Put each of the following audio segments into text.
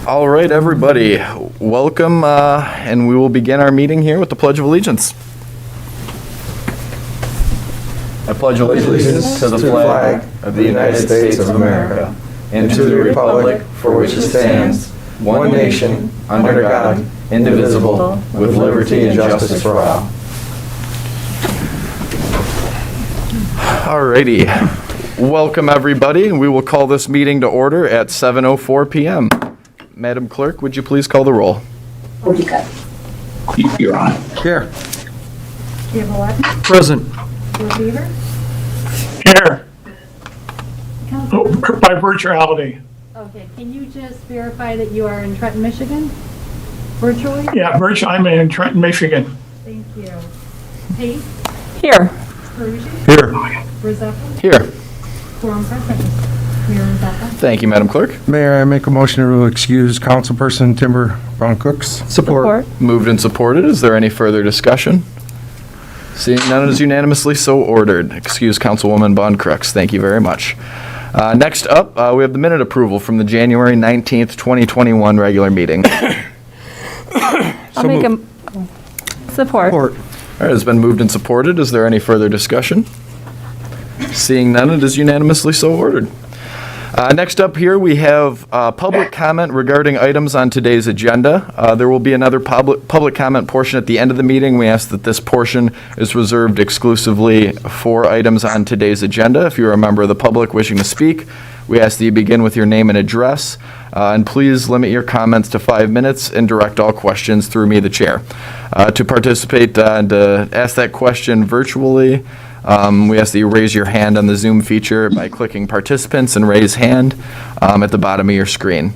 All right, everybody, welcome, and we will begin our meeting here with the Pledge of Allegiance. I pledge allegiance to the flag of the United States of America and to the republic for which it stands, one nation, under God, indivisible, with liberty and justice for all. All righty. Welcome, everybody, and we will call this meeting to order at 7:04 p.m. Madam Clerk, would you please call the roll? You're on. Here. Present. Reversion. Here. Oh, by virtuality. Okay, can you just verify that you are in Trenton, Michigan? Virtually? Yeah, I'm in Trenton, Michigan. Thank you. Pate? Here. Reversion? Here. Rizeppa? Here. Quorum present. Mayor Rizeppa? Thank you, Madam Clerk. Mayor, I make a motion to excuse Councilperson Timber Brown Cooks. Support. Moved and supported. Is there any further discussion? Seeing none, it is unanimously so ordered. Excuse Councilwoman Bond Crooks. Thank you very much. Next up, we have the minute approval from the January 19th, 2021 regular meeting. I'll make a support. All right, it's been moved and supported. Is there any further discussion? Seeing none, it is unanimously so ordered. Next up here, we have public comment regarding items on today's agenda. There will be another public comment portion at the end of the meeting. We ask that this portion is reserved exclusively for items on today's agenda. If you're a member of the public wishing to speak, we ask that you begin with your name and address. And please limit your comments to 5 minutes and direct all questions through me, the chair. To participate and to ask that question virtually, we ask that you raise your hand on the Zoom feature by clicking participants and raise hand at the bottom of your screen.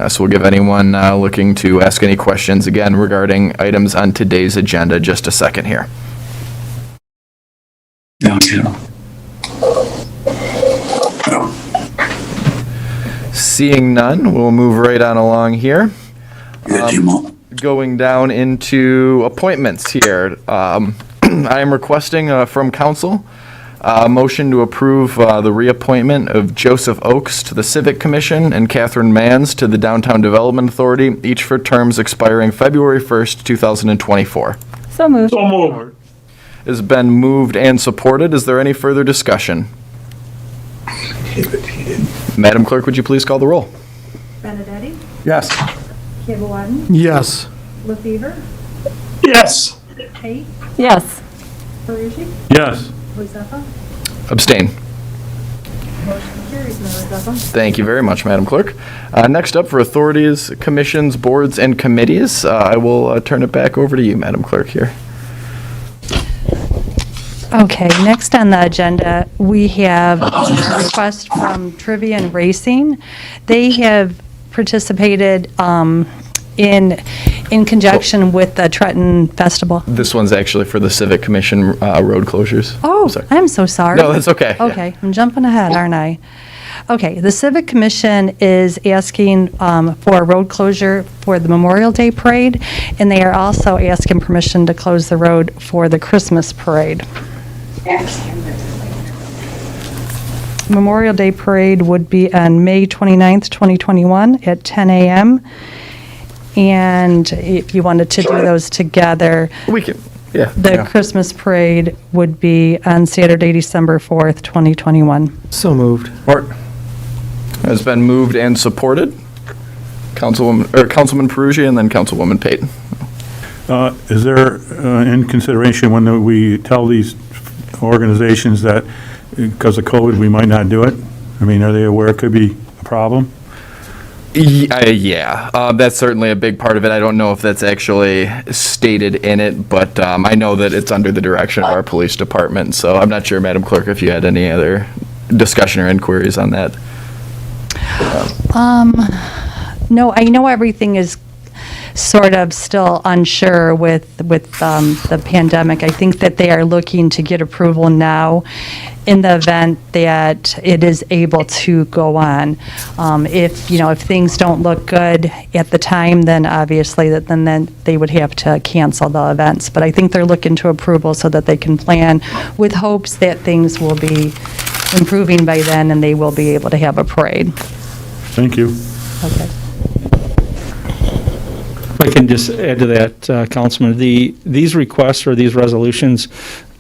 So we'll give anyone looking to ask any questions again regarding items on today's agenda just a second here. Seeing none, we'll move right on along here. Going down into appointments here. I am requesting from council a motion to approve the reappointment of Joseph Oakes to the Civic Commission and Catherine Manns to the Downtown Development Authority, each for terms expiring February 1st, 2024. So moved. So moved. Has been moved and supported. Is there any further discussion? Madam Clerk, would you please call the roll? Benedetti? Yes. Cabalwadden? Yes. LaFever? Yes. Pate? Yes. Reversion? Yes. Rizeppa? Abstain. Motion carries, Mayor Rizeppa. Thank you very much, Madam Clerk. Next up for authorities, commissions, boards, and committees, I will turn it back over to you, Madam Clerk, here. Okay, next on the agenda, we have a request from Trivium Racing. They have participated in conjunction with the Trenton Festival. This one's actually for the Civic Commission road closures. Oh, Sorry. I'm so sorry. No, that's okay. Yeah. Okay, I'm jumping ahead, aren't I? Okay, the Civic Commission is asking for a road closure for the Memorial Day Parade, and they are also asking permission to close the road for the Christmas Parade. Memorial Day Parade would be on May 29th, 2021 at 10 a.m. And if you wanted to do those together, We can, yeah. the Christmas Parade would be on Saturday, December 4th, 2021. So moved. Support. Has been moved and supported. Councilman Perugia and then Councilwoman Pate. Is there, in consideration, when we tell these organizations that because of COVID, we might not do it? I mean, are they aware it could be a problem? Yeah, that's certainly a big part of it. I don't know if that's actually stated in it, but I know that it's under the direction of our police department. So I'm not sure, Madam Clerk, if you had any other discussion or inquiries on that. No, I know everything is sort of still unsure with the pandemic. I think that they are looking to get approval now in the event that it is able to go on. If things don't look good at the time, then obviously then they would have to cancel the events. But I think they're looking to approval so that they can plan with hopes that things will be improving by then and they will be able to have a parade. Thank you. Okay. If I can just add to that, Councilman, these requests or these resolutions,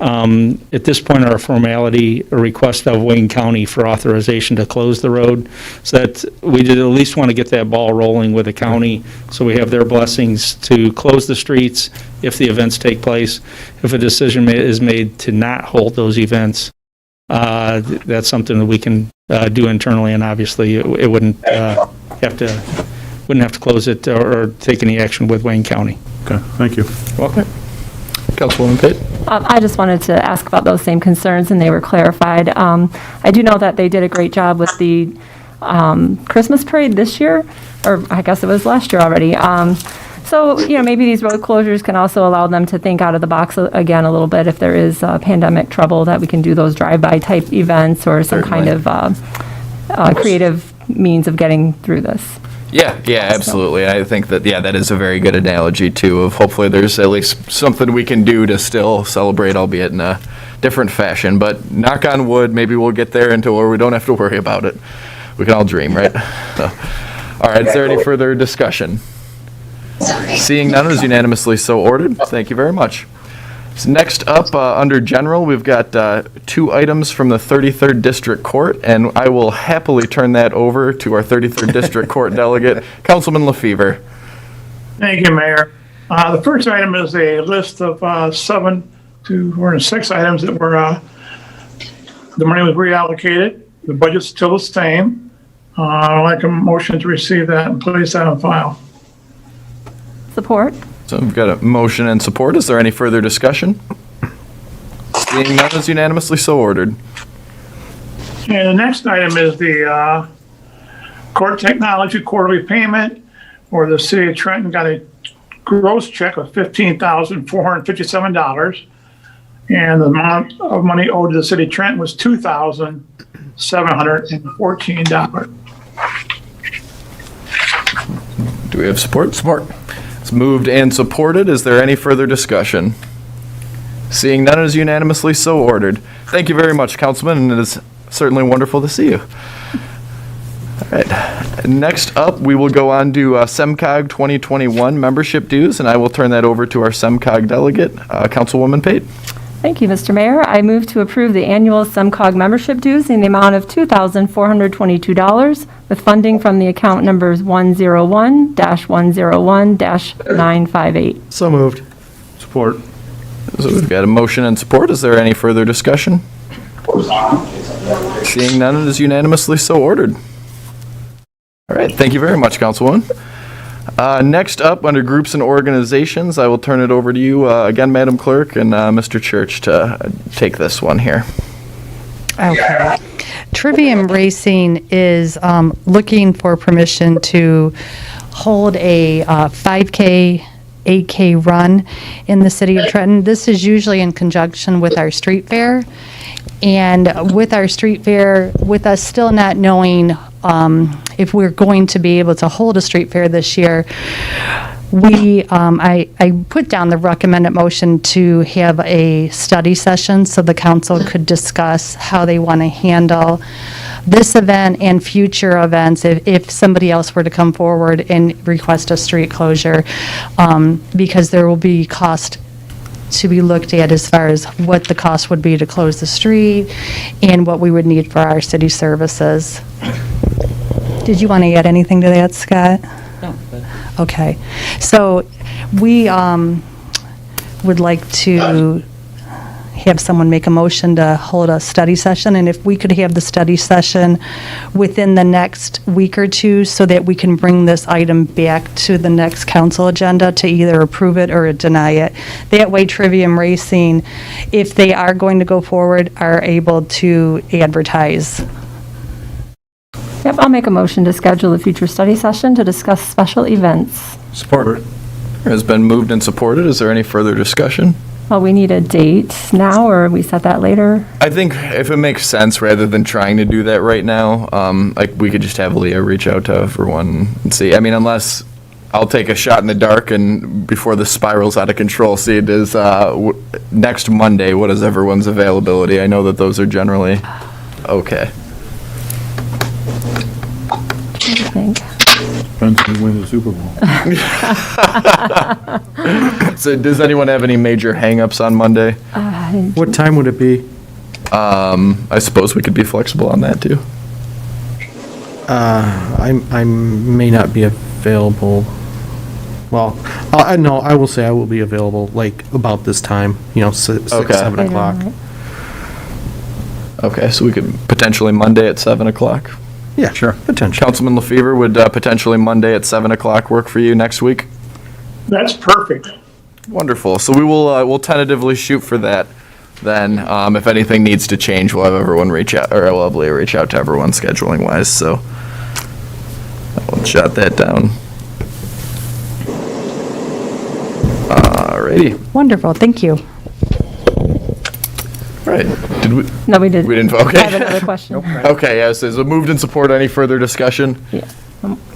at this point are a formality, a request of Wayne County for authorization to close the road, so that we did at least want to get that ball rolling with the county, so we have their blessings to close the streets if the events take place. If a decision is made to not hold those events, that's something that we can do internally, and obviously it wouldn't have to close it or take any action with Wayne County. Okay, thank you. Welcome. Councilwoman Pate? I just wanted to ask about those same concerns, and they were clarified. I do know that they did a great job with the Christmas parade this year, or I guess it was last year already. So, maybe these road closures can also allow them to think out of the box again a little bit if there is pandemic trouble, that we can do those drive-by type events or some kind of creative means of getting through this. Yeah, absolutely. I think that, that is a very good analogy, too, of hopefully there's at least something we can do to still celebrate, albeit in a different fashion. But knock on wood, maybe we'll get there until where we don't have to worry about it. We can all dream, right? So, all right, is there any further discussion? Seeing none, it is unanimously so ordered. Thank you very much. So next up, under general, we've got 2 items from the 33rd District Court, and I will happily turn that over to our 33rd District Court delegate, Councilman LaFever. Thank you, Mayor. The first item is a list of 6 items that were, the money was reallocated. The budget's still the same. I'd like a motion to receive that and place that on file. Support. So we've got a motion and support. Is there any further discussion? Seeing none, is unanimously so ordered. And the next item is the court technology quarterly payment, where the city of Trenton got a gross check of $15,457, and the amount of money owed to the city of Trenton was $2,714. Do we have support? Support. It's moved and supported. Is there any further discussion? Seeing none, it is unanimously so ordered. Thank you very much, Councilman, and it is certainly wonderful to see you. All right. Next up, we will go on to Semcog 2021 membership dues, and I will turn that over to our Semcog delegate, Councilwoman Pate. Thank you, Mr. Mayor. I move to approve the annual Semcog membership dues in the amount of $2,422 with funding from the account numbers 101-101-958. So moved. Support. So we've got a motion and support. Is there any further discussion? Seeing none, it is unanimously so ordered. All right, thank you very much, Councilwoman. Next up, under groups and organizations, I will turn it over to you again, Madam Clerk, and Mr. Church to take this one here. Okay. Trivium Racing is looking for permission to hold a 5K, 8K run in the city of Trenton. This is usually in conjunction with our street fair. And with our street fair, with us still not knowing if we're going to be able to hold a street fair this year, I put down the recommended motion to have a study session so the council could discuss how they want to handle this event and future events if somebody else were to come forward and request a street closure, because there will be cost to be looked at as far as what the cost would be to close the street and what we would need for our city services. Did you want to add anything to that, Scott? No. Okay. So we would like to have someone make a motion to hold a study session, and if we could have the study session within the next week or two so that we can bring this item back to the next council agenda to either approve it or deny it. That way Trivium Racing, if they are going to go forward, are able to advertise. Yep, I'll make a motion to schedule a future study session to discuss special events. Support. Has been moved and supported. Is there any further discussion? Well, we need a date now, or we set that later? I think if it makes sense, rather than trying to do that right now, like, we could just have Leah reach out to everyone and see. I mean, unless I'll take a shot in the dark and before this spirals out of control, see it is next Monday. What is everyone's availability? I know that those are generally okay. What do you think? Depends who wins the Super Bowl. So does anyone have any major hangups on Monday? What time would it be? I suppose we could be flexible on that too. I may not be available. Well, no, I will say I will be available, like, about this time, 6, Okay. 7 Later o'clock. on, right? Okay, so we could potentially Monday at 7 o'clock. Yeah, sure, potentially. Councilman LaFever, would potentially Monday at 7 o'clock work for you next week? That's perfect. Wonderful. So we will, we'll tentatively shoot for that. Then, if anything needs to change, we'll have everyone reach out, or we'll have Leah reach out to everyone scheduling wise, so I'll jot that down. Alrighty. Wonderful, thank you. All right. Did we? No, we didn't. We didn't, I have okay. another question. Okay, yes, is it moved and support? Any further discussion? Yeah.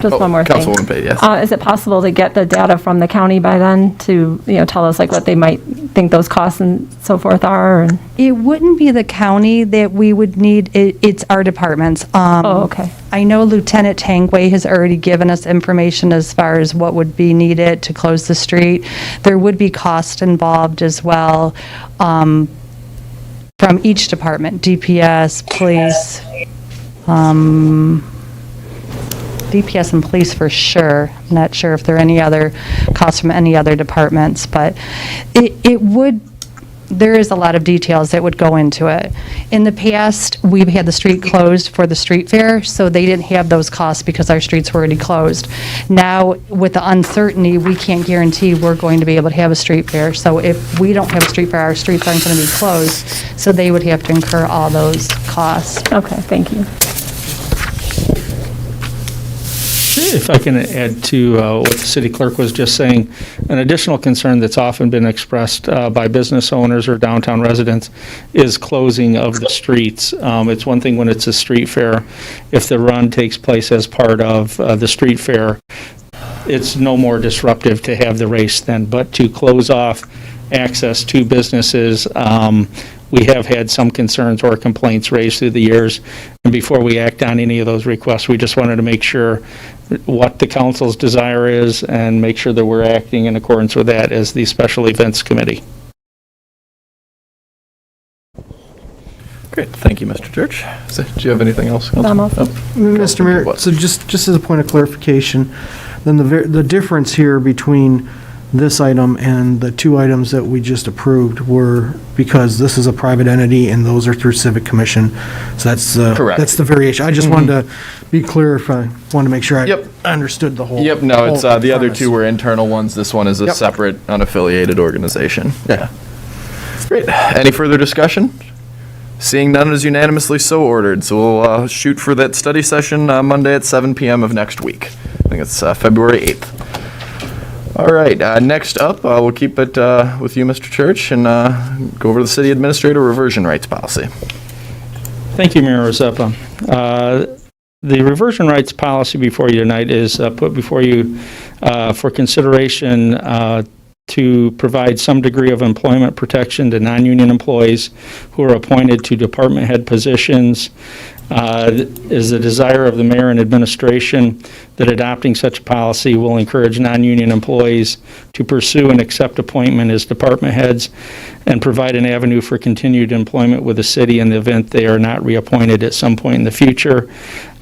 Just one more thing. Councilwoman Pate, yes. Is it possible to get the data from the county by then to, tell us like what they might think those costs and so forth are? And- It wouldn't be the county that we would need, it's our departments. Oh, okay. I know Lieutenant Tangway has already given us information as far as what would be needed to close the street. There would be cost involved as well from each department, DPS, police, DPS and police for sure. I'm not sure if there are any other costs from any other departments, but it would, there is a lot of details that would go into it. In the past, we've had the street closed for the street fair, so they didn't have those costs because our streets were already closed. Now, with the uncertainty, we can't guarantee we're going to be able to have a street fair. So if we don't have a street fair, our streets aren't going to be closed, so they would have to incur all those costs. Okay, thank you. If I can add to what the city clerk was just saying, an additional concern that's often been expressed by business owners or downtown residents is closing of the streets. It's one thing when it's a street fair. If the run takes place as part of the street fair, it's no more disruptive to have the race then, but to close off access to businesses, we have had some concerns or complaints raised through the years. And before we act on any of those requests, we just wanted to make sure what the council's desire is and make sure that we're acting in accordance with that as the Special Events Committee. Great, thank you, Mr. Church. So, do you have anything else? Councilman? Vamos. Mr. Mayor, What? so just as a point of clarification, then the difference here between this item and the two items that we just approved were because this is a private entity and those are through Civic Commission. So that's Correct. that's the variation. I just wanted to be clear if I wanted to make sure I Yep. understood the whole. Yep, no, it's, whole the other premise. two were internal ones. This one is a Yep. separate, unaffiliated organization. Yeah. Great. Any further discussion? Seeing none, it is unanimously so ordered. So we'll shoot for that study session Monday at 7 PM of next week. I think it's February 8th. All right, next up, we'll keep it with you, Mr. Church, and go over the city administrator reversion rights policy. Thank you, Mayor Rozeppa. The reversion rights policy before you tonight is put before you for consideration to provide some degree of employment protection to non-union employees who are appointed to department head positions. Is the desire of the mayor and administration that adopting such a policy will encourage non-union employees to pursue and accept appointment as department heads and provide an avenue for continued employment with the city in the event they are not reappointed at some point in the future.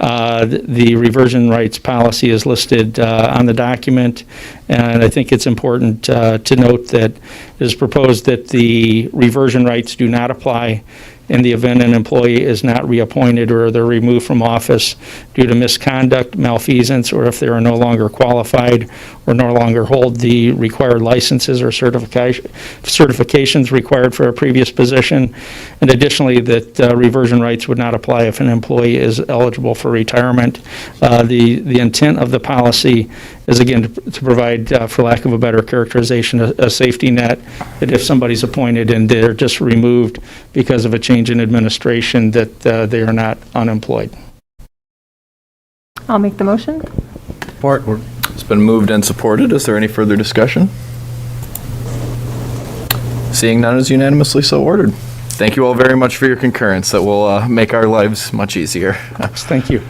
The reversion rights policy is listed on the document, and I think it's important to note that it is proposed that the reversion rights do not apply in the event an employee is not reappointed or they're removed from office due to misconduct, malfeasance, or if they are no longer qualified or no longer hold the required licenses or certifications required for a previous position. And additionally, that reversion rights would not apply if an employee is eligible for retirement. The intent of the policy is, again, to provide, for lack of a better characterization, a safety net, that if somebody's appointed and they're just removed because of a change in administration, that they are not unemployed. I'll make the motion. Support. It's been moved and supported. Is there any further discussion? Seeing none, is unanimously so ordered. Thank you all very much for your concurrence. That will make our lives much easier. Thank you.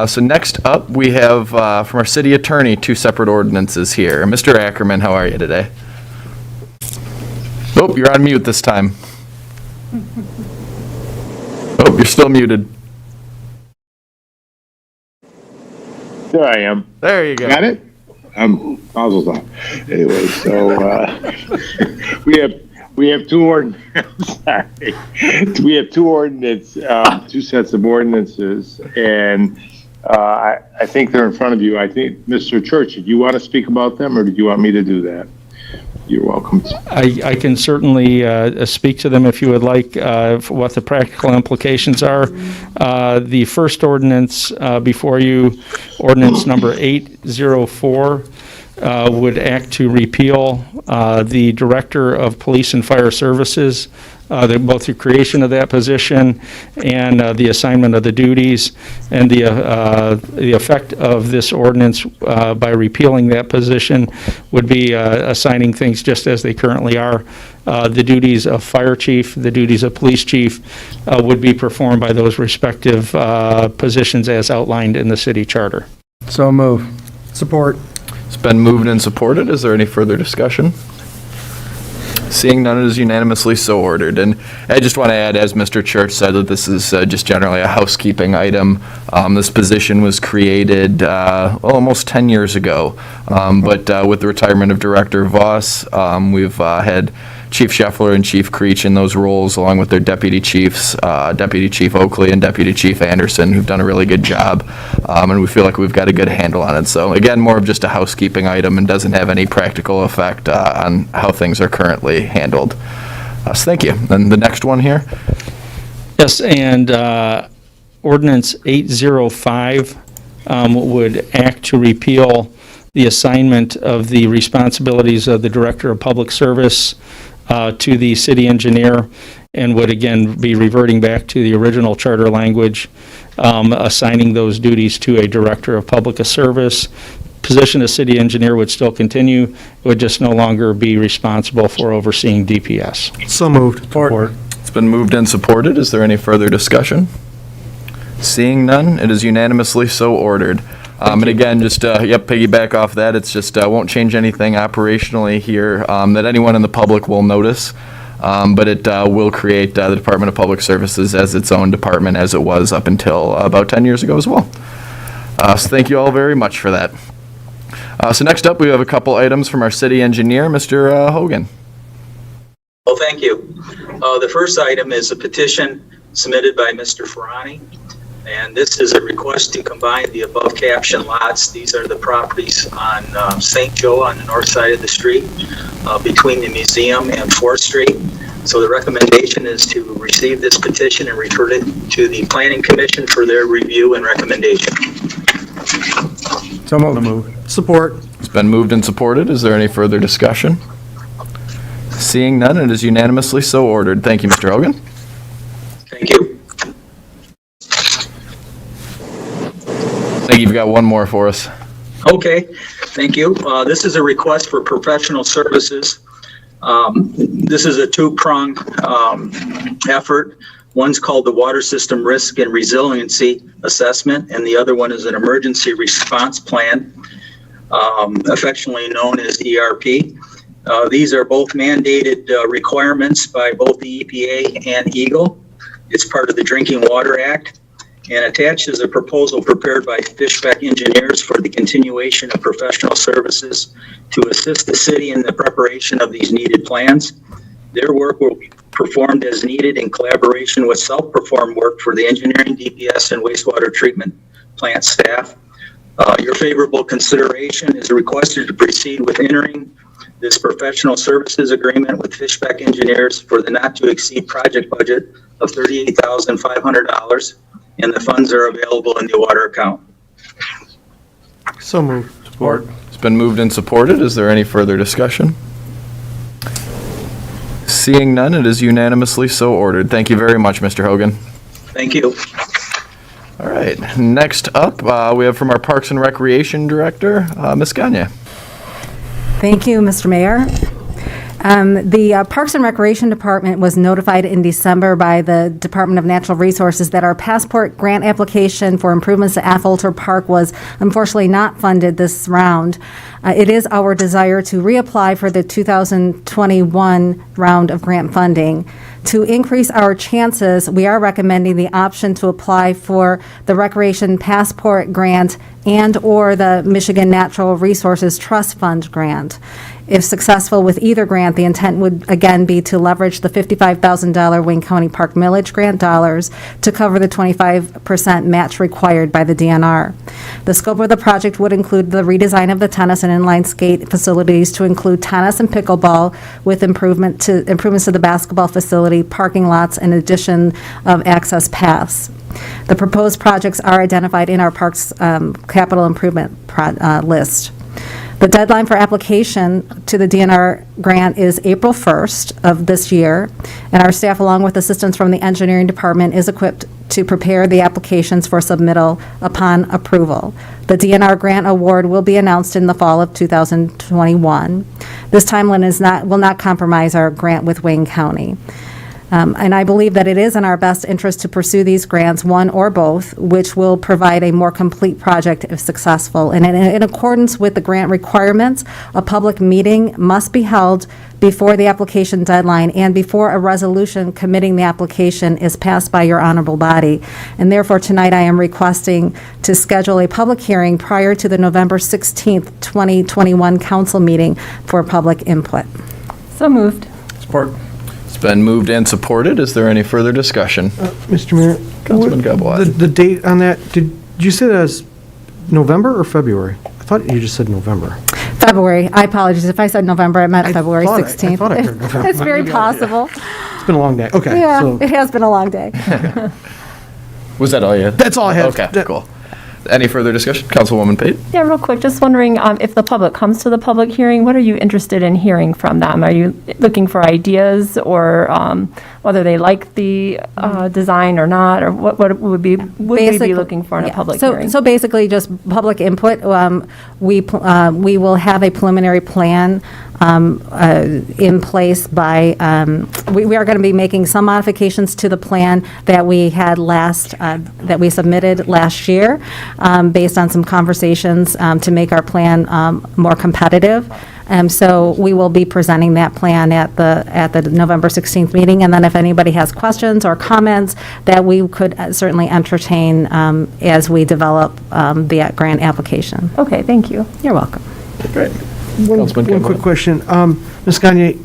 So next up, we have from our city attorney, 2 separate ordinances here. Mr. Ackerman, how are you today? Oh, you're on mute this time. Oh, you're still muted. There I am. There you go. Got it? Mazel's on. Anyway, so we have 2 sorry. We have 2 2 sets of ordinances, and I think they're in front of you. I think, Mr. Church, did you want to speak about them, or did you want me to do that? You're welcome. I can certainly speak to them if you would like, for what the practical implications are. The first ordinance before you, ordinance number 804, would act to repeal the Director of Police and Fire Services, both the creation of that position and the assignment of the duties, and the effect of this ordinance by repealing that position would be assigning things just as they currently are. The duties of fire chief, the duties of police chief would be performed by those respective positions as outlined in the city charter. So move. Support. It's been moved and supported. Is there any further discussion? Seeing none, it is unanimously so ordered. And I just want to add, as Mr. Church said, that this is just generally a housekeeping item. This position was created almost 10 years ago, but with the retirement of Director Voss, we've had Chief Scheffler and Chief Creech in those roles, along with their deputy chiefs, Deputy Chief Oakley and Deputy Chief Anderson, who've done a really good job, and we feel like we've got a good handle on it. So again, more of just a housekeeping item and doesn't have any practical effect on how things are currently handled. So thank you. And the next one here? Yes, and ordinance 805 would act to repeal the assignment of the responsibilities of the Director of Public Service to the city engineer, and would again be reverting back to the original charter language, assigning those duties to a Director of Public Service. Position of city engineer would still continue, it would just no longer be responsible for overseeing DPS. So moved. Support. It's been moved and supported. Is there any further discussion? Seeing none, it is unanimously so ordered. And again, just, piggyback off that, it's just, won't change anything operationally here that anyone in the public will notice, but it will create the Department of Public Services as its own department, as it was up until about 10 years ago as well. So thank you all very much for that. So next up, we have a couple items from our city engineer, Mr. Hogan. Well, thank you. The first item is a petition submitted by Mr. Ferrani. And this is a request to combine the above captioned lots. These are the properties on St. Joe on the north side of the street, between the museum and 4th Street. So the recommendation is to receive this petition and refer it to the Planning Commission for their review and recommendation. So moved. Support. It's been moved and supported. Is there any further discussion? Seeing none, it is unanimously so ordered. Thank you, Mr. Hogan. Thank you. I think you've got one more for us. Okay, thank you. This is a request for professional services. This is a 2-pronged effort. One's called the Water System Risk and Resiliency Assessment, and the other one is an Emergency Response Plan, affectionately known as ERP. These are both mandated requirements by both the EPA and EGLE. It's part of the Drinking Water Act. And attached is a proposal prepared by Fishbeck Engineers for the continuation of professional services to assist the city in the preparation of these needed plans. Their work will be performed as needed in collaboration with self-performed work for the engineering, DPS, and wastewater treatment plant staff. Your favorable consideration is requested to proceed with entering this professional services agreement with Fishback Engineers for the not-to-exceed project budget of $38,500, and the funds are available in the water account. So moved. Support. It's been moved and supported. Is there any further discussion? Seeing none, it is unanimously so ordered. Thank you very much, Mr. Hogan. Thank you. All right, next up, we have from our Parks and Recreation Director, Ms. Gagne. Thank you, Mr. Mayor. The Parks and Recreation Department was notified in December by the Department of Natural Resources that our passport grant application for improvements to Affolter Park was unfortunately not funded this round. It is our desire to reapply for the 2021 round of grant funding. To increase our chances, we are recommending the option to apply for the Recreation Passport Grant and/or the Michigan Natural Resources Trust Fund grant. If successful with either grant, the intent would again be to leverage the $55,000 Wayne County Park Millage Grant dollars to cover the 25% match required by the DNR. The scope of the project would include the redesign of the tennis and inline skate facilities to include tennis and pickleball with improvements to the basketball facility, parking lots, and addition of access paths. The proposed projects are identified in our Parks capital improvement list. The deadline for application to the DNR grant is April 1st of this year, and our staff, along with assistance from the engineering department, is equipped to prepare the applications for submittal upon approval. The DNR grant award will be announced in the fall of 2021. This timeline will not compromise our grant with Wayne County. And I believe that it is in our best interest to pursue these grants, one or both, which will provide a more complete project if successful. And in accordance with the grant requirements, a public meeting must be held before the application deadline and before a resolution committing the application is passed by your honorable body. And therefore, tonight I am requesting to schedule a public hearing prior to the November 16th, 2021 council meeting for public input. So moved. Support. It's been moved and supported. Is there any further discussion? Mr. Mayor? Councilman Gablad. The date on that, did you say that as November or February? I thought you just said November. February. I apologize. If I said November, I meant February 16th. I thought I heard November. It's very possible. It's been a long day. Okay. Yeah, so it has been a long day. Was that all you had? That's all I had. Okay, cool. Any further discussion? Councilwoman Pate? Yeah, real quick, just wondering if the public comes to the public hearing, what are you interested in hearing from them? Are you looking for ideas or whether they like the design or not, or what would we be looking for in a public hearing? So basically, just public input. We will have a preliminary plan in place by, we are going to be making some modifications to the plan that we had that we submitted last year, based on some conversations to make our plan more competitive. So we will be presenting that plan at the November 16th meeting, and then if anybody has questions or comments, that we could certainly entertain as we develop the grant application. Okay, thank you. You're welcome. Great. One quick question. Ms. Gagne,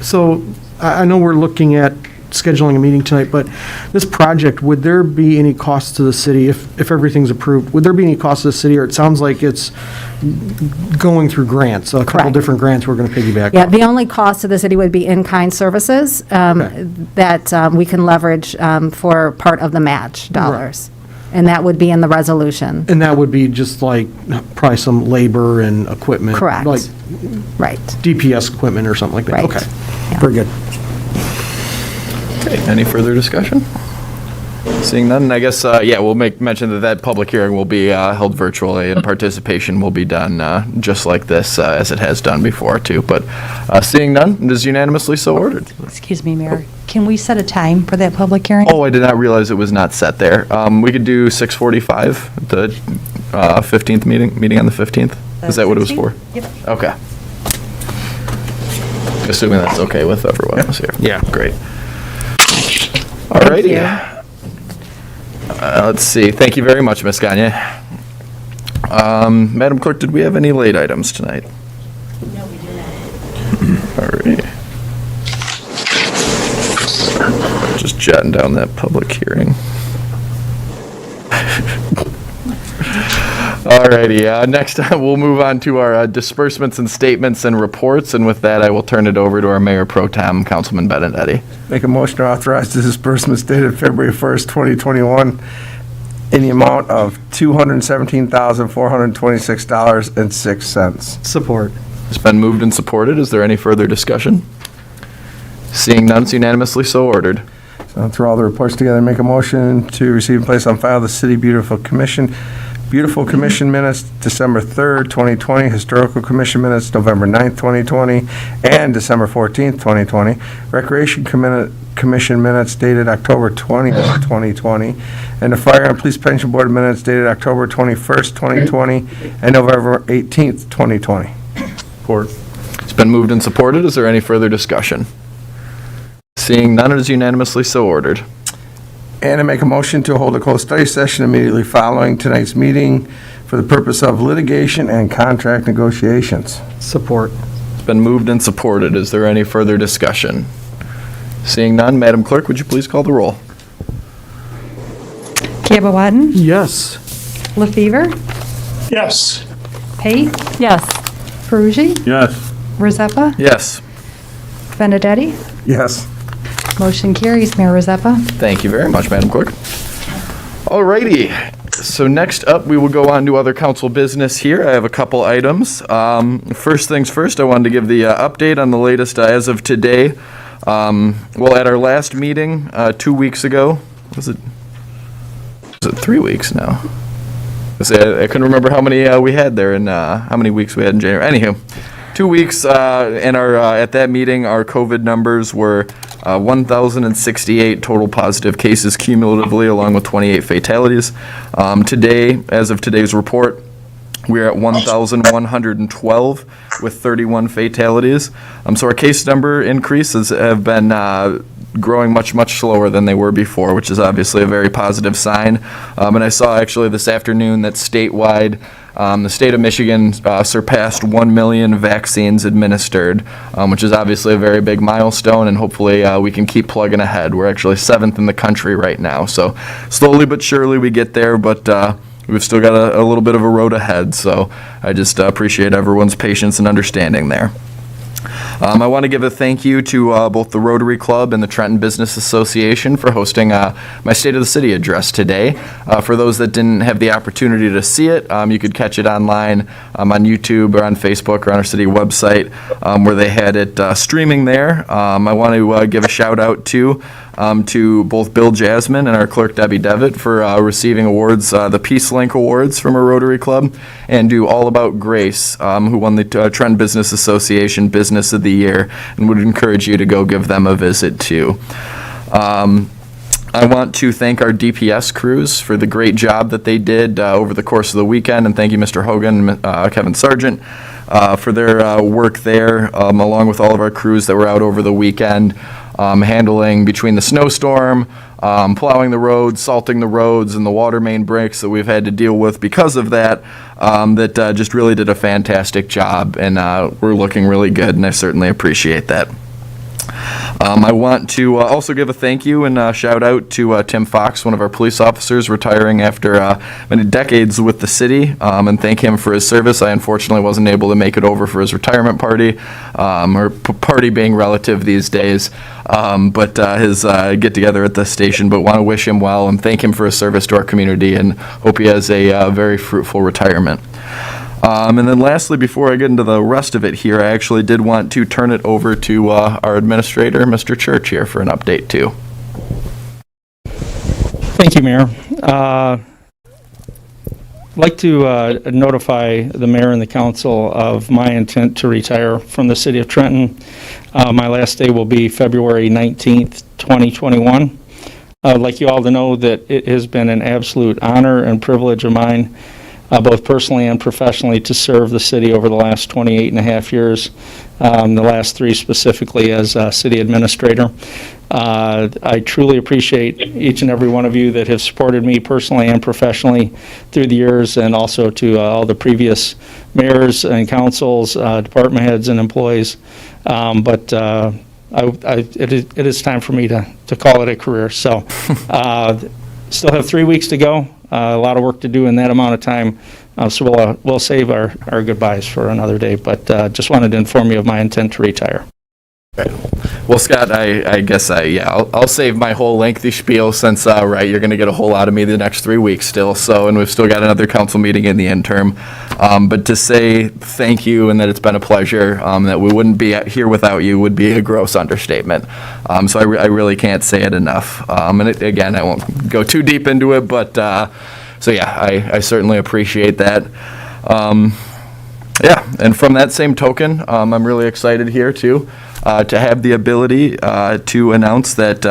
so I know we're looking at scheduling a meeting tonight, but this project, would there be any cost to the city if everything's approved? Would there be any cost to the city, or it sounds like it's going through grants, a couple different grants we're going to piggyback Yeah, on? the only cost to the city would be in-kind services that we can leverage for part of the match dollars. And that would be in the resolution. And that would be just like probably some labor and equipment? Correct. Like Right. DPS equipment or something like that? Right. Okay, Yeah. very good. Okay, any further discussion? Seeing none, I guess, we'll mention that public hearing will be held virtually, and participation will be done just like this, as it has done before, too. But seeing none, it is unanimously so ordered. Excuse me, Mayor. Can we set a time for that public hearing? Oh, I did not realize it was not set there. We could do 6:45, the 15th meeting on the 15th? Is that what it was for? Yep. Okay. Assuming that's okay with everyone else here. Yeah. Great. All righty. Let's see. Thank you very much, Ms. Gagne. Madam Clerk, did we have any late items tonight? No, we do not. All right. jotting down that public hearing. Alrighty, next we'll move on to our disbursements and statements and reports, and with that I will turn it over to our Mayor Pro Tem, Councilman Benedetti. Make a motion to authorize the disbursements dated February 1st, 2021 in the amount of $217,426.06. Support. It's been moved and supported. Is there any further discussion? Seeing none, it's unanimously so ordered. So through all the reports together, make a motion to receive and place on file the City Beautiful Commission minutes, December 3rd, 2020, Historical Commission minutes, November 9th, 2020, and December 14th, 2020, Recreation Commission minutes dated October 20th, 2020, and the Fire and Police Pension Board minutes dated October 21st, 2020, and November 18th, 2020. Support. It's been moved and supported. Is there any further discussion? Seeing none, it is unanimously so ordered. And I make a motion to hold a closed study session immediately following tonight's meeting for the purpose of litigation and contract negotiations. Support. It's been moved and supported. Is there any further discussion? Seeing none, Madam Clerk, would you please call the roll? Cabot-Watton, Yes. LaFever, Yes. Pate, Yes. Peruggi, Yes. Rezeppa, Yes. Benedetti. Yes. Motion carries, Mayor Rezeppa. Thank you very much, Madam Clerk. Alrighty, so next up, we will go on to other council business here. I have a couple items. First things first, I wanted to give the update on the latest as of today. Well, at our last meeting 2 weeks ago, was it 3 weeks now? I couldn't remember how many we had there and how many weeks we had in January. Anywho, 2 weeks, and at that meeting, our COVID numbers were 1,068 total positive cases cumulatively, along with 28 fatalities. Today, as of today's report, we're at 1,112 with 31 fatalities. So our case number increases have been growing much, much slower than they were before, which is obviously a very positive sign. And I saw actually this afternoon that statewide, the state of Michigan surpassed 1 million vaccines administered, which is obviously a very big milestone, and hopefully we can keep plugging ahead. We're actually 7th in the country right now, so slowly but surely we get there, but we've still got a little bit of a road ahead, so I just appreciate everyone's patience and understanding there. I want to give a thank you to both the Rotary Club and the Trenton Business Association for hosting my State of the City address today. For those that didn't have the opportunity to see it, you could catch it online on YouTube or on Facebook or on our city website where they had it streaming there. I want to give a shout out to both Bill Jasmine and our clerk Debbie Devitt for receiving awards, the Peace Link Awards from our Rotary Club, and to All About Grace, who won the Trenton Business Association Business of the Year, and would encourage you to go give them a visit too. I want to thank our DPS crews for the great job that they did over the course of the weekend, and thank you, Mr. Hogan and Kevin Sargent, for their work there, along with all of our crews that were out over the weekend, handling between the snowstorm, plowing the roads, salting the roads, and the water main breaks that we've had to deal with because of that, that just really did a fantastic job, and we're looking really good, and I certainly appreciate that. I want to also give a thank you and shout out to Tim Fox, one of our police officers, retiring after many decades with the city, and thank him for his service. I unfortunately wasn't able to make it over for his retirement party, or party being relative these days, but his get-together at the station, but want to wish him well and thank him for his service to our community and hope he has a very fruitful retirement. And then lastly, before I get into the rest of it here, I actually did want to turn it over to our administrator, Mr. Church, here for an update too. Thank you, Mayor. I'd like to notify the mayor and the council of my intent to retire from the city of Trenton. My last day will be February 19th, 2021. I'd like you all to know that it has been an absolute honor and privilege of mine, both personally and professionally, to serve the city over the last 28 and a half years, the last 3 specifically as city administrator. I truly appreciate each and every one of you that have supported me personally and professionally through the years, and also to all the previous mayors and councils, department heads and employees. But it is time for me to call it a career. So still have 3 weeks to go, a lot of work to do in that amount of time. So we'll save our goodbyes for another day, but just wanted to inform you of my intent to retire. Well, Scott, I guess I'll save my whole lengthy spiel since, right, you're going to get a whole lot of me the next 3 weeks still, so, and we've still got another council meeting in the interim. But to say thank you and that it's been a pleasure, that we wouldn't be here without you would be a gross understatement. So I really can't say it enough. And again, I won't go too deep into it, but, so yeah, I certainly appreciate that. Yeah, and from that same token, I'm really excited here too, to have the ability to announce that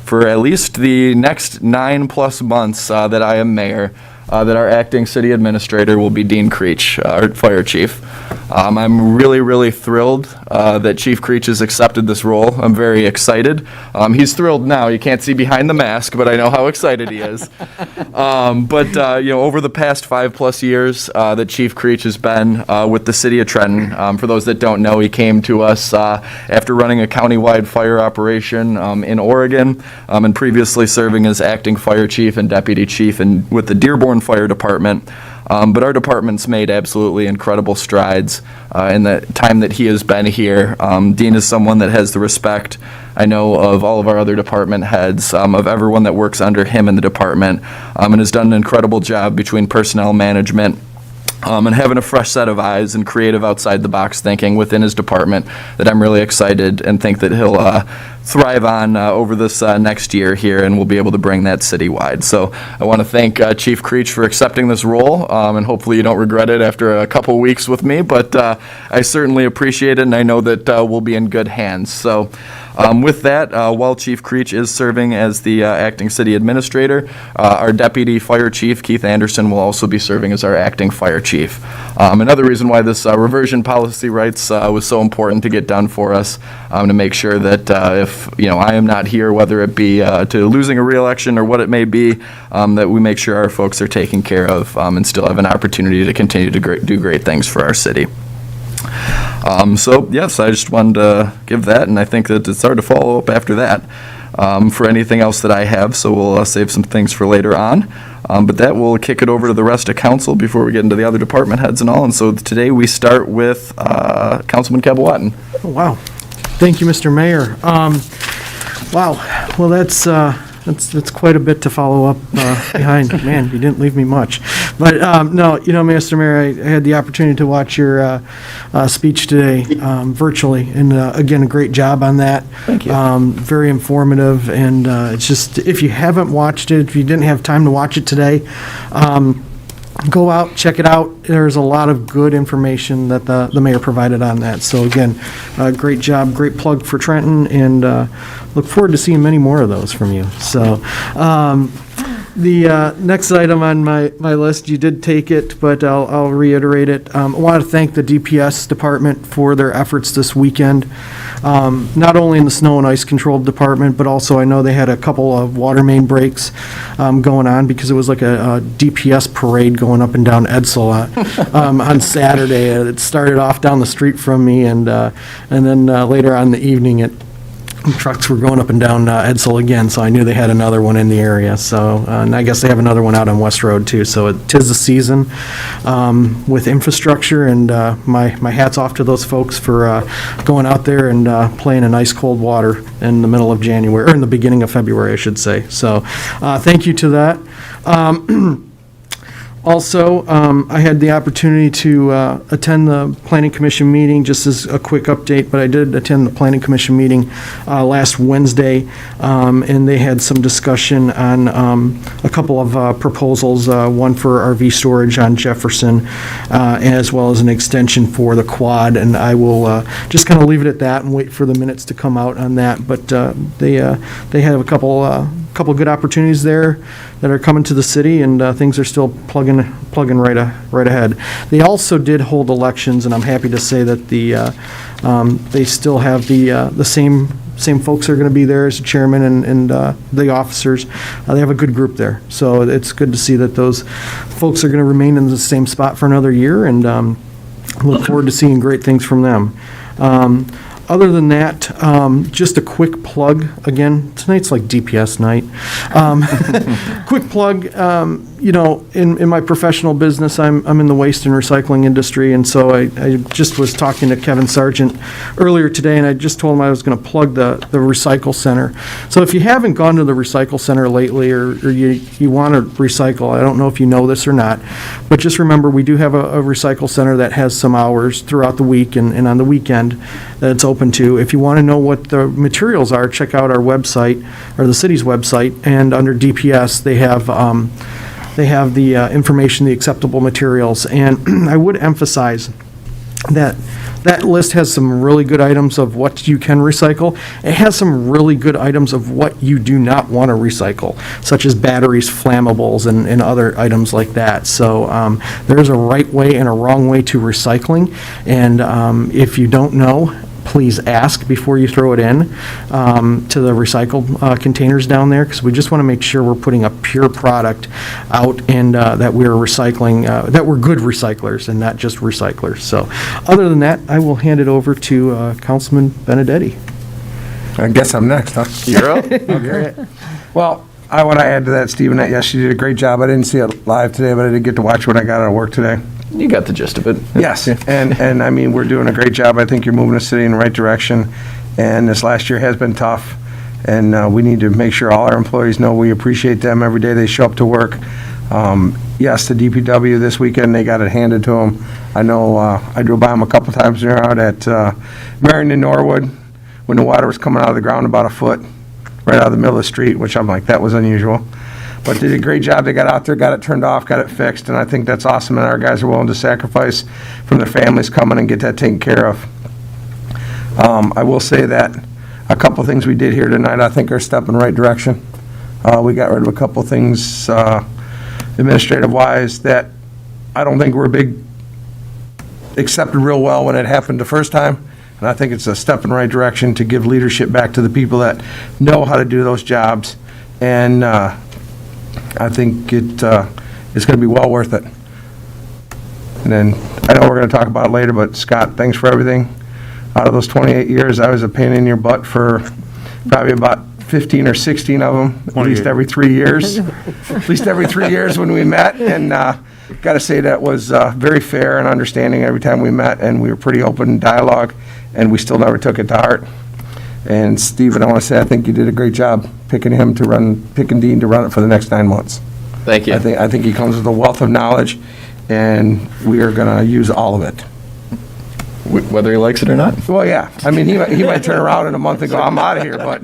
for at least the next 9+ months that I am mayor, that our acting city administrator will be Dean Creech, our fire chief. I'm really, really thrilled that Chief Creech has accepted this role. I'm very excited. He's thrilled now. You can't see behind the mask, but I know how excited he is. But over the past 5+ years that Chief Creech has been with the city of Trenton, for those that don't know, he came to us after running a countywide fire operation in Oregon, and previously serving as acting fire chief and deputy chief with the Dearborn Fire Department. But our department's made absolutely incredible strides in the time that he has been here. Dean is someone that has the respect, I know, of all of our other department heads, of everyone that works under him in the department, and has done an incredible job between personnel management and having a fresh set of eyes and creative outside-the-box thinking within his department that I'm really excited and think that he'll thrive on over this next year here, and we'll be able to bring that citywide. So I want to thank Chief Creech for accepting this role, and hopefully you don't regret it after a couple weeks with me, but I certainly appreciate it, and I know that we'll be in good hands. So with that, while Chief Creech is serving as the acting city administrator, our deputy fire chief, Keith Anderson, will also be serving as our acting fire chief. Another reason why this reversion policy rights was so important to get done for us, to make sure that if I am not here, whether it be to losing a re-election or what it may be, that we make sure our folks are taken care of and still have an opportunity to continue to do great things for our city. So yes, I just wanted to give that, and I think that it's hard to follow up after that for anything else that I have, so we'll save some things for later on. But that will kick it over to the rest of council before we get into the other department heads and all. And so today we start with Councilman Kabawatan. Oh, wow. Thank you, Mr. Mayor. Wow. Well, that's quite a bit to follow up behind. Man, you didn't leave me much. But no, Mr. Mayor, I had the opportunity to watch your speech today virtually, and again, a great job on that. Thank you. Very informative, and it's just, if you haven't watched it, if you didn't have time to watch it today, go out, check it out. There's a lot of good information that the mayor provided on that. So again, great job, great plug for Trenton, and look forward to seeing many more of those from you. So the next item on my list, you did take it, but I'll reiterate it. I want to thank the DPS department for their efforts this weekend, not only in the snow and ice control department, but also I know they had a couple of water main breaks going on, because it was like a DPS parade going up and down Edsel on Saturday. It started off down the street from me, and then later on in the evening, trucks were going up and down Edsel again, so I knew they had another one in the area. So, and I guess they have another one out on West Road too. So it is the season with infrastructure, and my hat's off to those folks for going out there and playing in ice cold water in the middle of January, or in the beginning of February, I should say. So, thank you to that. Also, I had the opportunity to attend the Planning Commission meeting, just as a quick update, but I did attend the Planning Commission meeting last Wednesday, and they had some discussion on a couple of proposals, one for RV storage on Jefferson, as well as an extension for the quad, and I will just kind of leave it at that and wait for the minutes to come out on that, but they have a couple good opportunities there that are coming to the city, and things are still plugging right ahead. They also did hold elections, and I'm happy to say that they still have the same folks are going to be there as the chairman and the officers. They have a good group there, so it's good to see that those folks are going to remain in the same spot for another year, and look forward to seeing great things from them. Other than that, just a quick plug, again, tonight's like DPS night. Quick plug, in my professional business, I'm in the waste and recycling industry, and so I just was talking to Kevin Sargent earlier today, and I just told him I was going to plug the Recycle Center. So if you haven't gone to the Recycle Center lately, or you want to recycle, I don't know if you know this or not, but just remember, we do have a Recycle Center that has some hours throughout the week and on the weekend that it's open to. If you want to know what the materials are, check out our website, or the city's website, and under DPS, they have the information, the acceptable materials. And I would emphasize that list has some really good items of what you can recycle. It has some really good items of what you do not want to recycle, such as batteries, flammables, and other items like that. So there's a right way and a wrong way to recycling. And if you don't know, please ask before you throw it in to the recycled containers down there, because we just want to make sure we're putting a pure product out, and that we're recycling, that we're good recyclers and not just recyclers. So other than that, I will hand it over to Councilman Benedetti. I guess I'm next, huh? You're up. Okay. Well, I want to add to that, Stephen, that yes, you did a great job. I didn't see it live today, but I did get to watch when I got out of work today. You got the gist of it. Yes, and I mean, we're doing a great job. I think you're moving the city in the right direction, and this last year has been tough, and we need to make sure all our employees know we appreciate them every day they show up to work. Yes, the DPW this weekend, they got it handed to them. I know I drove by them a couple times. They're out at Marion and Norwood when the water was coming out of the ground about a foot, right out of the middle of the street, which I'm like, that was unusual. But they did a great job. They got out there, got it turned off, got it fixed, and I think that's awesome, and our guys are willing to sacrifice from their families coming and get that taken care of. I will say that a couple things we did here tonight I think are a step in the right direction. We got rid of a couple things administrative-wise that I don't think were accepted real well when it happened the first time, and I think it's a step in the right direction to give leadership back to the people that know how to do those jobs, and I think it's going to be well worth it. And then, I know we're going to talk about it later, but Scott, thanks for everything. Out of those 28 years, I was a pain in your butt for probably about 15 or 16 of them, at least every 3 years. At least every 3 years when we met, and got to say that was very fair and understanding every time we met, and we were pretty open in dialogue, and we still never took it to heart. And Stephen, I want to say I think you did a great job picking Dean to run it for the next 9 months. Thank you. I think he comes with a wealth of knowledge, and we are going to use all of it. Whether he likes it or not. Well, yeah. I mean, he might turn around in a month and go, I'm out of here, but,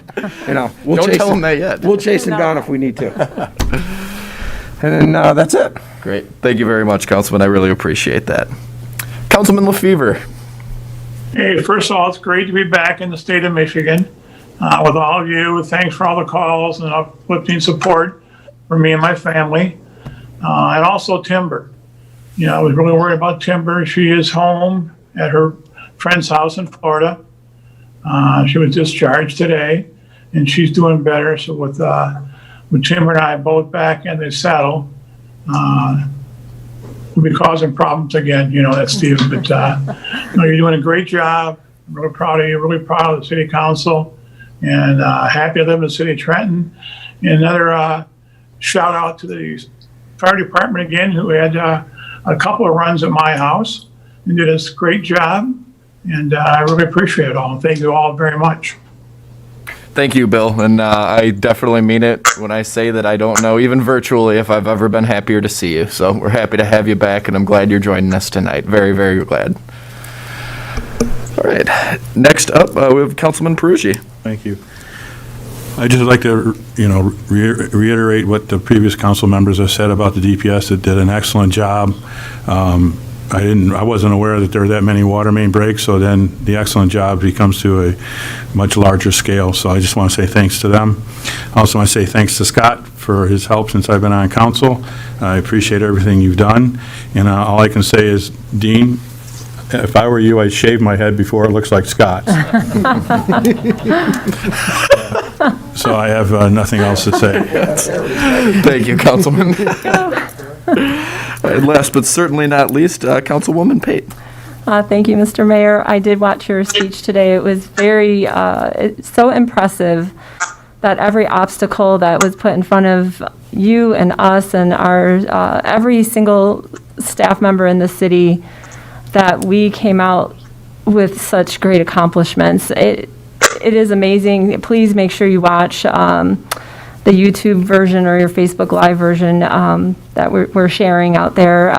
we'll Don't chase tell him that yet. We'll chase him down if we need to. And then that's it. Great. Thank you very much, Councilman. I really appreciate that. Councilman LaFever. Hey, first of all, it's great to be back in the state of Michigan with all of you. Thanks for all the calls and uplifting support for me and my family. And also Timber. I was really worried about Timber. She is home at her friend's house in Florida. She was discharged today, and she's doing better. So with Timber and I both back in the saddle, we'll be causing problems again, that's Stephen. But you're doing a great job. I'm really proud of you, really proud of the city council, and happy to live in the city of Trenton. And another shout out to the fire department again, who had a couple of runs at my house and did a great job. And I really appreciate it all. Thank you all very much. Thank you, Bill, and I definitely mean it when I say that I don't know, even virtually, if I've ever been happier to see you. So we're happy to have you back, and I'm glad you're joining us tonight. Very, very glad. All right. Next up, we have Councilman Perugia. Thank you. I'd just like to, reiterate what the previous council members have said about the DPS. That did an excellent job. I wasn't aware that there were that many water main breaks, so then the excellent job becomes to a much larger scale. So I just want to say thanks to them. I also want to say thanks to Scott for his help since I've been on council. I appreciate everything you've done. And all I can say is, Dean, if I were you, I'd shave my head before it looks like Scott's. So I have nothing else to say. Thank you, Councilman. All right, last but certainly not least, Councilwoman Pate. Thank you, Mr. Mayor. I did watch your speech today. It was so impressive that every obstacle that was put in front of you and us and our every single staff member in the city, that we came out with such great accomplishments. It is amazing. Please make sure you watch the YouTube version or your Facebook Live version that we're sharing out there.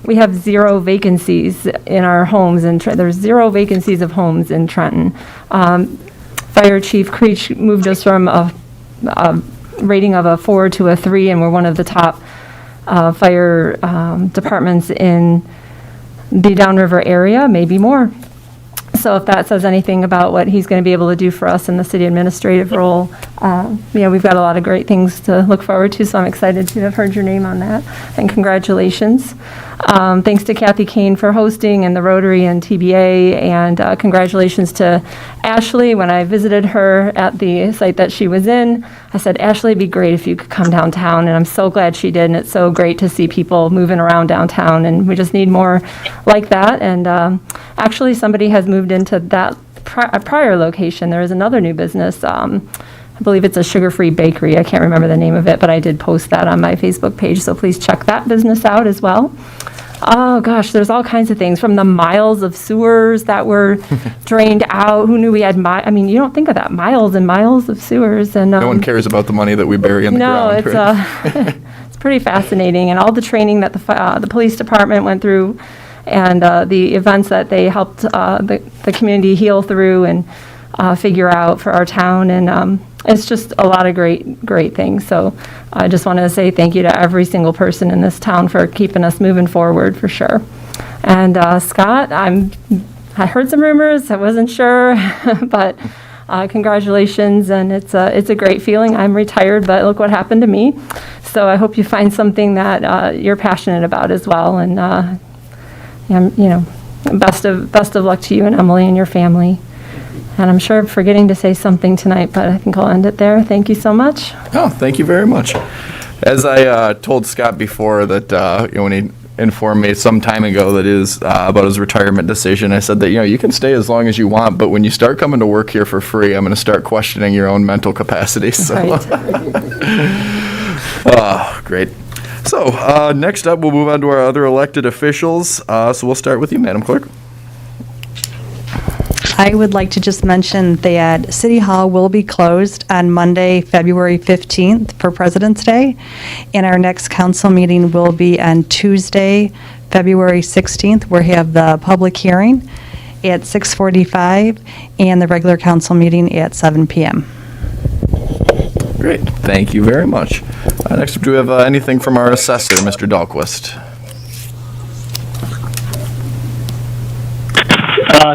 We have 0 vacancies in our homes, and there's 0 vacancies of homes in Trenton. Fire Chief Creech moved us from a rating of a 4 to a 3, and we're one of the top fire departments in the downriver area, maybe more. So if that says anything about what he's going to be able to do for us in the city administrative role, we've got a lot of great things to look forward to, so I'm excited to have heard your name on that, and congratulations. Thanks to Kathy Kane for hosting, and the Rotary and TBA, and congratulations to Ashley. When I visited her at the site that she was in, I said, Ashley, it'd be great if you could come downtown, and I'm so glad she did, and it's so great to see people moving around downtown, and we just need more like that. And actually, somebody has moved into that prior location. There is another new business. I believe it's a sugar-free bakery. I can't remember the name of it, but I did post that on my Facebook page, so please check that business out as well. Oh, gosh, there's all kinds of things, from the miles of sewers that were drained out. Who knew we had you don't think of that, miles and miles of sewers. And No one cares about the money that we bury in the ground. No, it's pretty fascinating, and all the training that the police department went through, and the events that they helped the community heal through and figure out for our town, and it's just a lot of great things. So I just want to say thank you to every single person in this town for keeping us moving forward, for sure. And Scott, I heard some rumors, I wasn't sure, but congratulations, and it's a great feeling. I'm retired, but look what happened to me. So I hope you find something that you're passionate about as well, and best of luck to you and Emily and your family. And I'm sure I'm forgetting to say something tonight, but I think I'll end it there. Thank you so much. Oh, thank you very much. As I told Scott before that, when he informed me some time ago that is about his retirement decision, I said that, you can stay as long as you want, but when you start coming to work here for free, I'm going to start questioning your own mental capacity. So. Right. Great. So next up, we'll move on to our other elected officials. So we'll start with you, Madam Clerk. I would like to just mention that City Hall will be closed on Monday, February 15th for President's Day, and our next council meeting will be on Tuesday, February 16th. We'll have the public hearing at 6:45 and the regular council meeting at 7 p.m. Great. Thank you very much. Next up, do we have anything from our assessor, Mr. Dahlquist?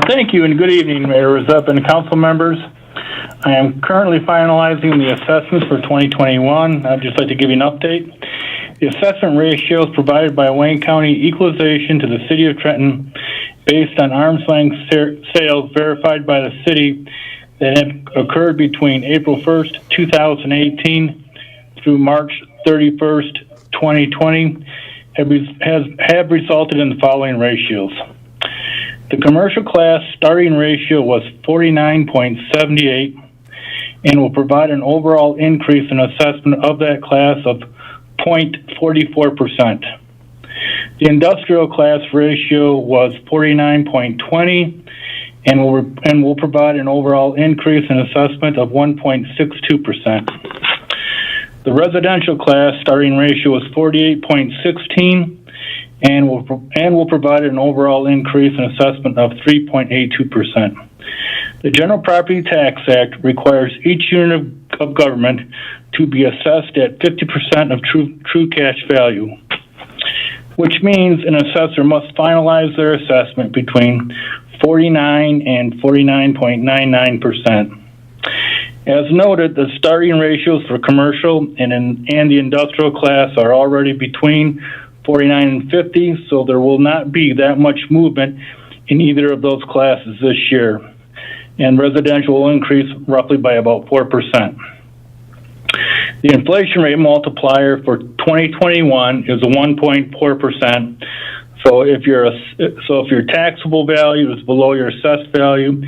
Thank you, and good evening, Mayor Rezup and council members. I am currently finalizing the assessments for 2021. I'd just like to give you an update. The assessment ratios provided by Wayne County Equalization to the City of Trenton, based on arm's length sales verified by the city that have occurred between April 1st, 2018 through March 31st, 2020, have resulted in the following ratios. The commercial class starting ratio was 49.78 and will provide an overall increase in assessment of that class of 0.44%. The industrial class ratio was 49.20 and will provide an overall increase in assessment of 1.62%. The residential class starting ratio was 48.16 and will provide an overall increase in assessment of 3.82%. The General Property Tax Act requires each unit of government to be assessed at 50% of true cash value, which means an assessor must finalize their assessment between 49 and 49.99%. As noted, the starting ratios for commercial and the industrial class are already between 49 and 50, so there will not be that much movement in either of those classes this year. And residential will increase roughly by about 4%. The inflation rate multiplier for 2021 is 1.4%, So if your taxable value is below your assessed value,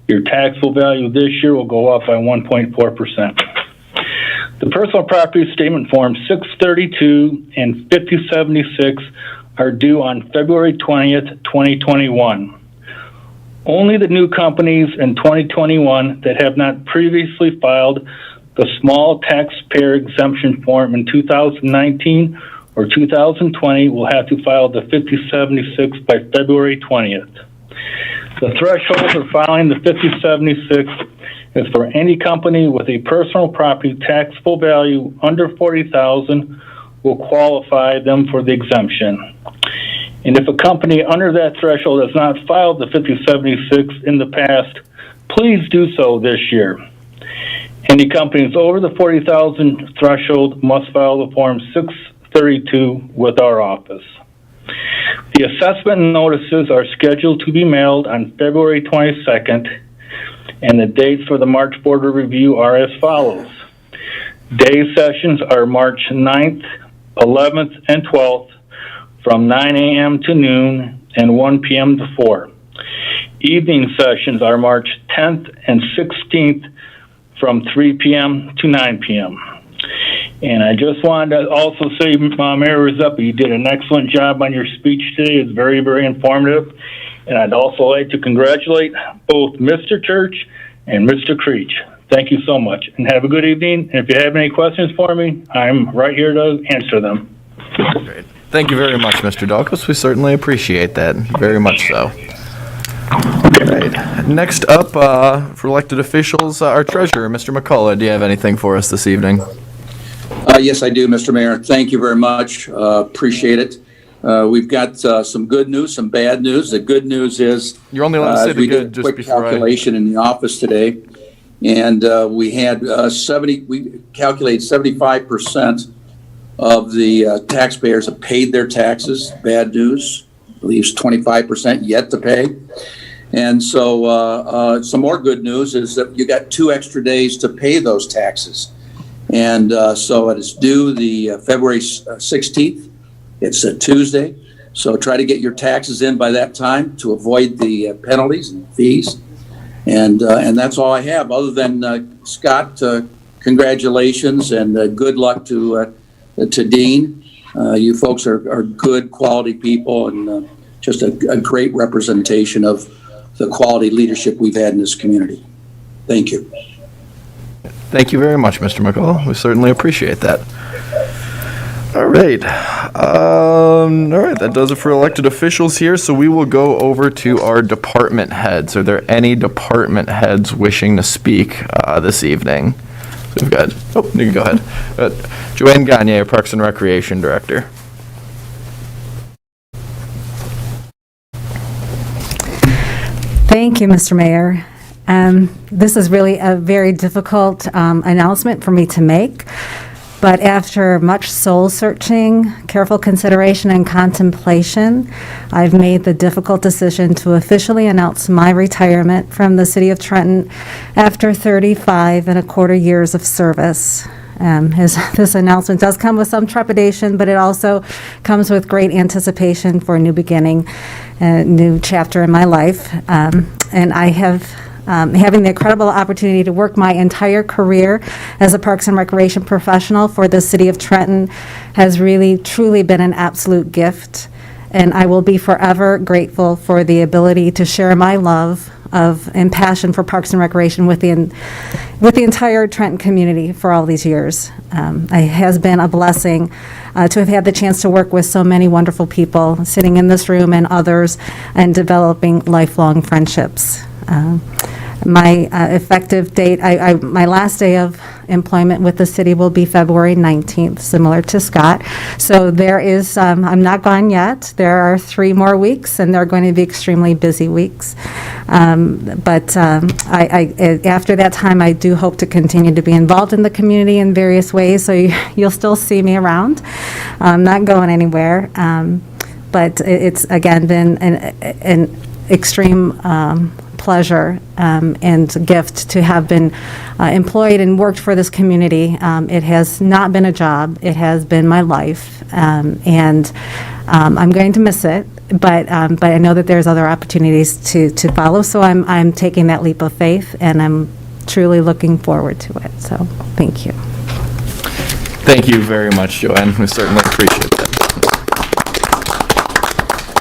your taxable value this year will go up by 1.4%. The personal property statement forms 632 and 5076 are due on February 20th, 2021. Only the new companies in 2021 that have not previously filed the small taxpayer exemption form in 2019 or 2020 will have to file the 5076 by February 20th. The threshold for filing the 5076 is for any company with a personal property taxable value under $40,000 will qualify them for the exemption. And if a company under that threshold has not filed the 5076 in the past, please do so this year. Any companies over the 40,000 threshold must file the Form 632 with our office. The assessment notices are scheduled to be mailed on February 22nd, and the dates for the March Board of Review are as follows. Day sessions are March 9th, 11th, and 12th from 9 a.m. to noon and 1 p.m. to 4. Evening sessions are March 10th and 16th from 3 p.m. to 9 p.m. And I just wanted to also say, Mayor Rizzepi, you did an excellent job on your speech today. It's very, very informative. And I'd also like to congratulate both Mr. Church and Mr. Creech. Thank you so much, and have a good evening. And if you have any questions for me, I'm right here to answer them. Great. Thank you very much, Mr. Dalkus. We certainly appreciate that, very much so. All right. Next up, for elected officials, our treasurer, Mr. McCullough. Do you have anything for us this evening? Yes, I do, Mr. Mayor. Thank you very much. Appreciate it. We've got some good news, some bad news. The good news is you're only allowed to say the good just before. We did a quick calculation in the office today, and we had we calculated 75% of the taxpayers have paid their taxes. Bad news, leaves 25% yet to pay. And so some more good news is that you got 2 extra days to pay those taxes. And so it is due the February 16th. It's a Tuesday. So try to get your taxes in by that time to avoid the penalties and fees. And that's all I have, other than Scott, congratulations and good luck to Dean. You folks are good, quality people, and just a great representation of the quality leadership we've had in this community. Thank you. Thank you very much, Mr. McCullough. We certainly appreciate that. All right. That does it for elected officials here. So we will go over to our department heads. Are there any department heads wishing to speak this evening? So we've got, you can go ahead. Joanne Gagne, Parks and Recreation Director. Thank you, Mr. Mayor. This is really a very difficult announcement for me to make, but after much soul searching, careful consideration, and contemplation, I've made the difficult decision to officially announce my retirement from the City of Trenton after 35 and a quarter years of service. This announcement does come with some trepidation, but it also comes with great anticipation for a new beginning, a new chapter in my life. And I have having the incredible opportunity to work my entire career as a Parks and Recreation professional for the City of Trenton has really, truly been an absolute gift. And I will be forever grateful for the ability to share my love of and passion for Parks and Recreation with the entire Trenton community for all these years. It has been a blessing to have had the chance to work with so many wonderful people sitting in this room and others and developing lifelong friendships. My effective date, my last day of employment with the city will be February 19th, similar to Scott. So there is, I'm not gone yet. There are 3 more weeks, and they're going to be extremely busy weeks. But after that time, I do hope to continue to be involved in the community in various ways, so you'll still see me around. I'm not going anywhere. But it's, again, been an extreme pleasure and gift to have been employed and worked for this community. It has not been a job. It has been my life. And I'm going to miss it. but I know that there's other opportunities to follow, so I'm taking that leap of faith, and I'm truly looking forward to it. So, thank you. Thank you very much, Joanne. We certainly appreciate that.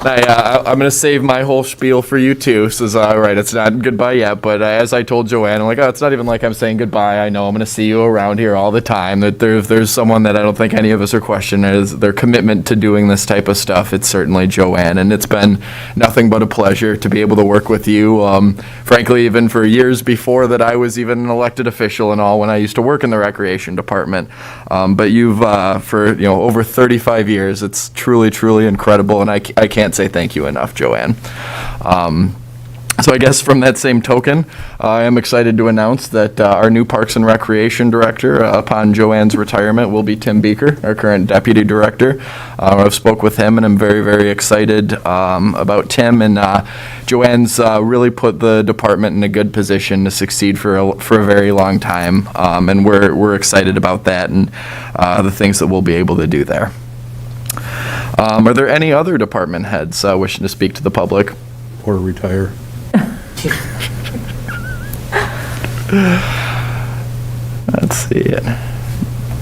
I'm going to save my whole spiel for you, too. So, all right, it's not goodbye yet, but as I told Joanne, I'm like, oh, it's not even like I'm saying goodbye. I know I'm going to see you around here all the time. That there's someone that I don't think any of us are questioning is their commitment to doing this type of stuff. It's certainly Joanne, and it's been nothing but a pleasure to be able to work with you. Frankly, even for years before that I was even an elected official and all, when I used to work in the recreation department. But you've, for over 35 years, it's truly, truly incredible, and I can't say thank you enough, Joanne. So I guess from that same token, I am excited to announce that our new Parks and Recreation Director, upon Joanne's retirement, will be Tim Beaker, our current Deputy Director. I've spoke with him, and I'm very, very excited about Tim. And Joanne's really put the department in a good position to succeed for a very long time. And we're excited about that and the things that we'll be able to do there. Are there any other department heads wishing to speak to the public? Or retire. Let's see it.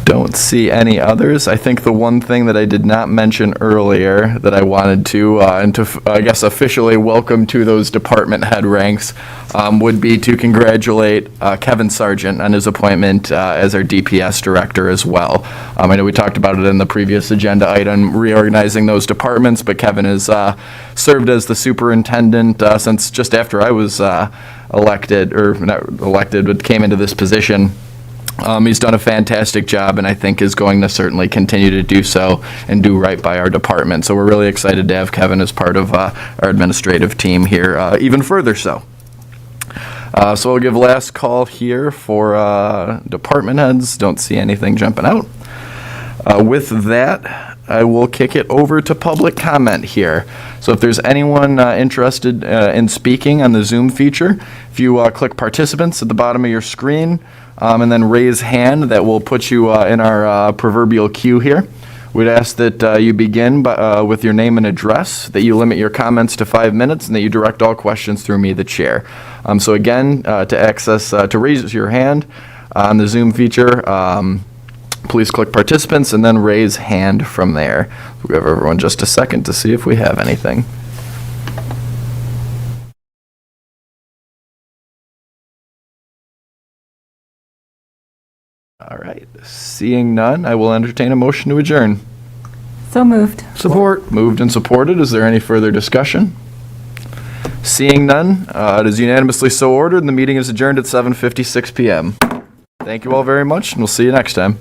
Don't see any others. I think the one thing that I did not mention earlier that I wanted to, and to, I guess, officially welcome to those department head ranks would be to congratulate Kevin Sargent on his appointment as our DPS director as well. I know we talked about it in the previous agenda item, reorganizing those departments, but Kevin has served as the superintendent since just after I was elected, or not elected, but came into this position. He's done a fantastic job, and I think is going to certainly continue to do so and do right by our department. So we're really excited to have Kevin as part of our administrative team here, even further so. So I'll give last call here for department heads. Don't see anything jumping out. With that, I will kick it over to public comment here. So if there's anyone interested in speaking on the Zoom feature, if you click participants at the bottom of your screen, and then raise hand, that will put you in our proverbial queue here. We'd ask that you begin with your name and address, that you limit your comments to 5 minutes, and that you direct all questions through me, the chair. So again, to raise your hand on the Zoom feature, please click participants and then raise hand from there. We'll give everyone just a second to see if we have anything. All right, seeing none, I will entertain a motion to adjourn. So moved. Support. Moved and supported. Is there any further discussion? Seeing none, it is unanimously so ordered, and the meeting is adjourned at 7:56 p.m. Thank you all very much, and we'll see you next time.